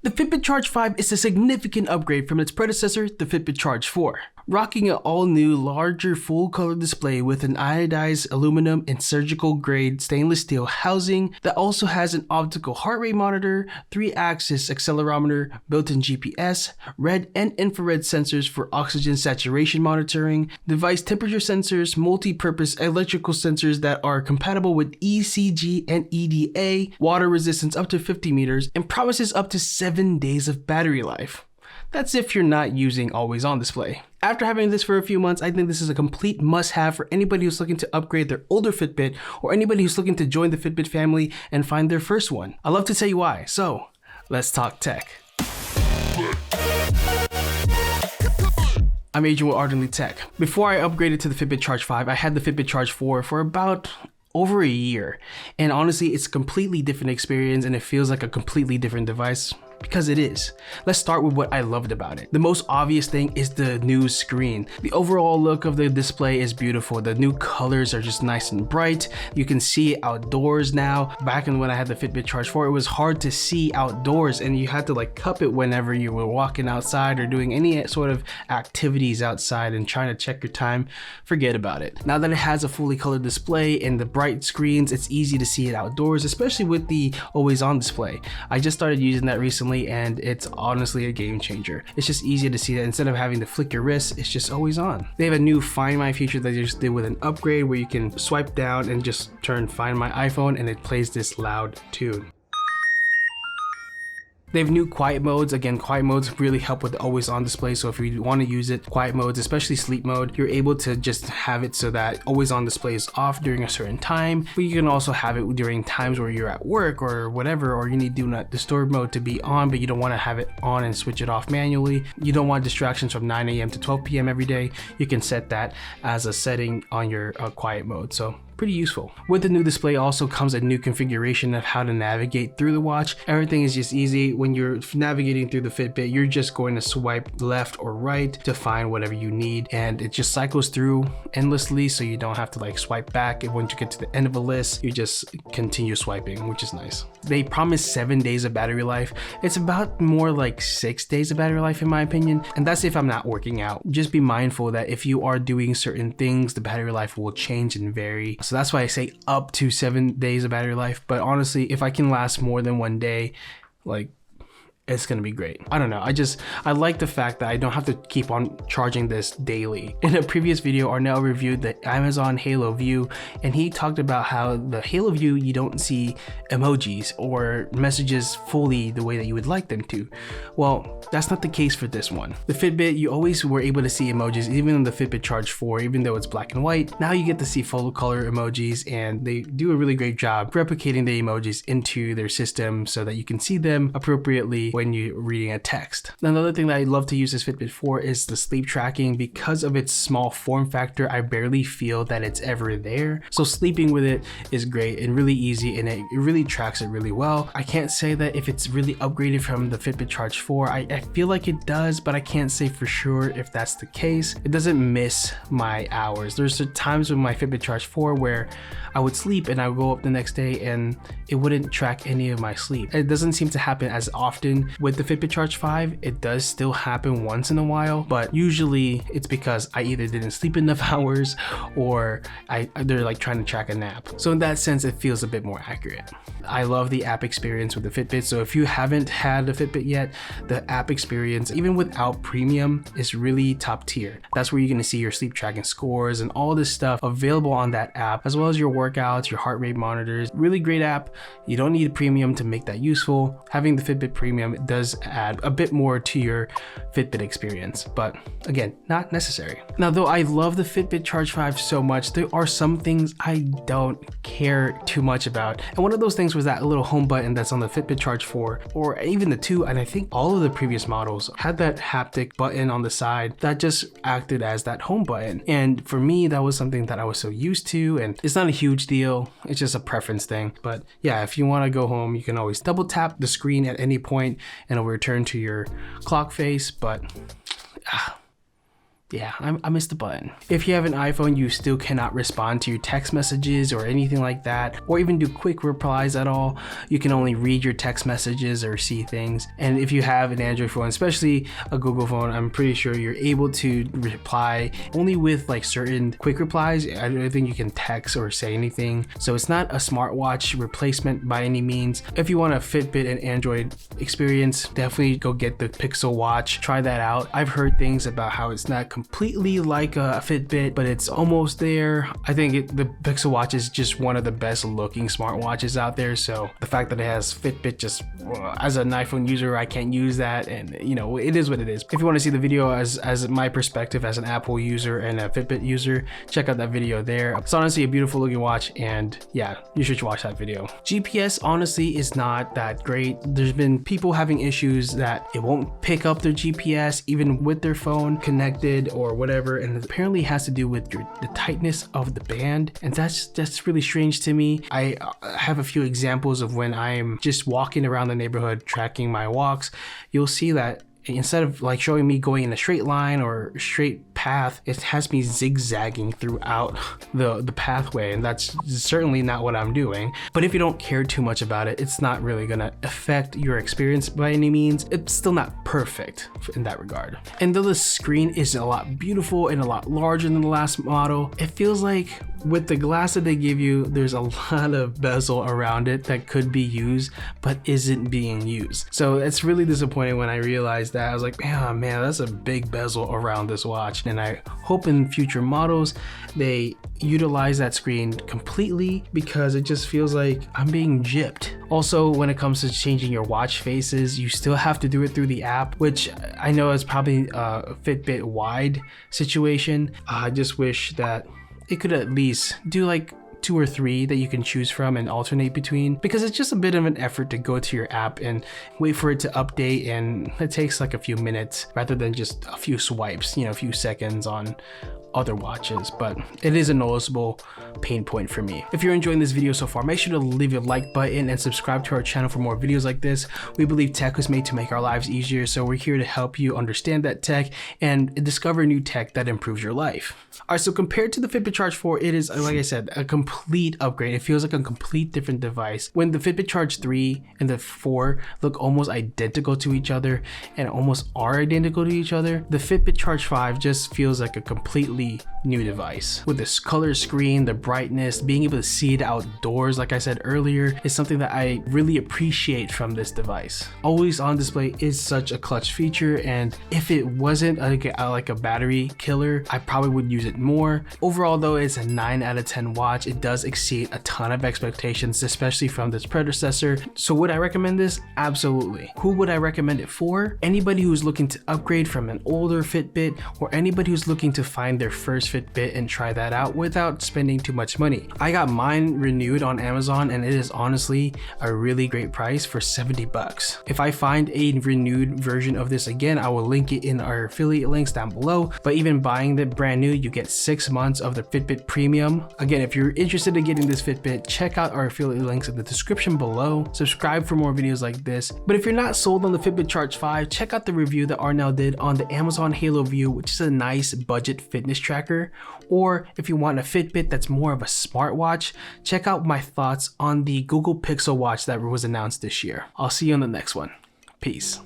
The Fitbit Charge 5 is a significant upgrade from its predecessor, the Fitbit Charge 4. Rocking an all-new, larger full-color display with an iodized aluminum and surgical-grade stainless steel housing that also has an optical heart rate monitor, 3-axis accelerometer, built-in GPS, red and infrared sensors for oxygen saturation monitoring, device temperature sensors, multi-purpose electrical sensors that are compatible with ECG and EDA, water resistance up to 50 meters, and promises up to 7 days of battery life. That's if you're not using always-on display. After having this for a few months, I think this is a complete must-have for anybody who's looking to upgrade their older Fitbit or anybody who's looking to join the Fitbit family and find their first one. I'd love to tell you why, so let's talk tech. I'm Adrian with Ardently Tech. Before I upgraded to the Fitbit Charge 5, I had the Fitbit Charge 4 for about over a year. And honestly, it's a completely different experience and it feels like a completely different device. Because it is. Let's start with what I loved about it. The most obvious thing is the new screen. The overall look of the display is beautiful. The new colors are just nice and bright. You can see it outdoors now. Back when I had the Fitbit Charge 4, it was hard to see outdoors and you had to like cup it whenever you were walking outside or doing any sort of activities outside and trying to check your time. Forget about it. Now that it has a fully colored display and the bright screens, it's easy to see it outdoors, especially with the always on display. I just started using that recently and it's honestly a game changer. It's just easier to see that instead of having to flick your wrist, it's just always on. They have a new Find My feature that they just did with an upgrade where you can swipe down and just turn Find My iPhone and it plays this loud tune. They have new quiet modes. Again, quiet modes really help with the always on display. So if you want to use it, quiet modes, especially sleep mode, you're able to just have it so that always on display is off during a certain time. But you can also have it during times where you're at work or whatever, or you need do not disturb mode to be on, but you don't want to have it on and switch it off manually. You don't want distractions from 9 a.m. to 12 p.m. every day. You can set that as a setting on your quiet mode. So pretty useful. With the new display also comes a new configuration of how to navigate through the watch. Everything is just easy. When you're navigating through the Fitbit, you're just going to swipe left or right to find whatever you need, and it just cycles through endlessly, so you don't have to like swipe back. And once you get to the end of a list, you just continue swiping, which is nice. They promise 7 days of battery life. It's about more like 6 days of battery life in my opinion, and that's if I'm not working out. Just be mindful that if you are doing certain things, the battery life will change and vary. So that's why I say up to 7 days of battery life. But honestly, if I can last more than 1 day, like, it's gonna be great. I don't know, I like the fact that I don't have to keep on charging this daily. In a previous video, Arnell reviewed the Amazon Halo View, and he talked about how the Halo View, you don't see emojis or messages fully the way that you would like them to. Well, that's not the case for this one. The Fitbit, you always were able to see emojis, even in the Fitbit Charge 4, even though it's black and white. Now you get to see full color emojis, and they do a really great job replicating the emojis into their system so that you can see them appropriately when you're reading a text. Another thing that I love to use this Fitbit for is the sleep tracking. Because of its small form factor, I barely feel that it's ever there. So sleeping with it is great and really easy, and it really tracks it really well. I can't say that if it's really upgraded from the Fitbit Charge 4. I feel like it does, but I can't say for sure if that's the case. It doesn't miss my hours. There's times with my Fitbit Charge 4 where I would sleep and I would go up the next day and it wouldn't track any of my sleep. It doesn't seem to happen as often with the Fitbit Charge 5. It does still happen once in a while, but usually it's because I either didn't sleep enough hours or they're like trying to track a nap. So in that sense, it feels a bit more accurate. I love the app experience with the Fitbit. So if you haven't had a Fitbit yet, the app experience, even without premium, is really top tier. That's where you're going to see your sleep tracking scores and all this stuff available on that app, as well as your workouts, your heart rate monitors. Really great app. You don't need a premium to make that useful. Having the Fitbit premium does add a bit more to your Fitbit experience, but again, not necessary. Now, though I love the Fitbit Charge 5 so much, there are some things I don't care too much about. And one of those things was that little home button that's on the Fitbit Charge 4, or even the 2, and I think all of the previous models had that haptic button on the side that just acted as that home button. And for me, that was something that I was so used to, and it's not a huge deal. It's just a preference thing. But yeah, if you want to go home, you can always double tap the screen at any point and it'll return to your clock face. But Yeah, I missed the button. If you have an iPhone, you still cannot respond to your text messages or anything like that, or even do quick replies at all. You can only read your text messages or see things. And if you have an Android phone, especially a Google phone, I'm pretty sure you're able to reply only with like certain quick replies. I don't think you can text or say anything. So it's not a smartwatch replacement by any means. If you want a Fitbit and Android experience, definitely go get the Pixel Watch. Try that out. I've heard things about how it's not completely like a Fitbit, but it's almost there. I think the Pixel Watch is just one of the best looking smartwatches out there. So the fact that it has Fitbit, just as an iPhone user, I can't use that, and you know, it is what it is. If you want to see the video as my perspective as an Apple user and a Fitbit user, check out that video there. It's honestly a beautiful looking watch, and yeah, you should watch that video. GPS honestly is not that great. There's been people having issues that it won't pick up their GPS even with their phone connected or whatever, and it apparently has to do with the tightness of the band, and that's really strange to me. I have a few examples of when I'm just walking around the neighborhood tracking my walks. You'll see that instead of like showing me going in a straight line or straight path, it has me zigzagging throughout the pathway, and that's certainly not what I'm doing. But if you don't care too much about it, it's not really gonna affect your experience by any means. It's still not perfect in that regard. And though the screen is a lot beautiful and a lot larger than the last model, it feels like with the glass that they give you, there's a lot of bezel around it that could be used but isn't being used. So it's really disappointing when I realized that. I was like, man, that's a big bezel around this watch, and I hope in future models they utilize that screen completely, because it just feels like I'm being gypped. Also, when it comes to changing your watch faces, you still have to do it through the app, which I know is probably a Fitbit wide situation. I just wish that it could at least do like 2 or 3 that you can choose from and alternate between, because it's just a bit of an effort to go to your app and wait for it to update, and it takes like a few minutes rather than just a few swipes, you know, a few seconds on other watches. But it is a noticeable pain point for me. If you're enjoying this video so far, make sure to leave a like button and subscribe to our channel for more videos like this. We believe tech was made to make our lives easier, so we're here to help you understand that tech and discover new tech that improves your life. Alright, so compared to the Fitbit Charge 4, it is, like I said, a complete upgrade. It feels like a complete different device. When the Fitbit Charge 3 and the 4 look almost identical to each other and almost are identical to each other, the Fitbit Charge 5 just feels like a completely new device. With this color screen, the brightness, being able to see it outdoors, like I said earlier, is something that I really appreciate from this device. Always on display is such a clutch feature, and if it wasn't like a battery killer, I probably would use it more. Overall though, it's a 9 out of 10 watch. It does exceed a ton of expectations, especially from this predecessor. So would I recommend this? Absolutely. Who would I recommend it for? Anybody who's looking to upgrade from an older Fitbit, or anybody who's looking to find their first Fitbit and try that out without spending too much money. I got mine renewed on Amazon, and it is honestly a really great price for 70 bucks. If I find a renewed version of this again, I will link it in our affiliate links down below. But even buying the brand new, you get 6 months of the Fitbit Premium. Again, if you're interested in getting this Fitbit, check out our affiliate links in the description below. Subscribe for more videos like this. But if you're not sold on the Fitbit Charge 5, check out the review that Arnell did on the Amazon Halo View, which is a nice budget fitness tracker. Or if you want a Fitbit that's more of a smartwatch, check out my thoughts on the Google Pixel Watch that was announced this year. I'll see you on the next one. Peace.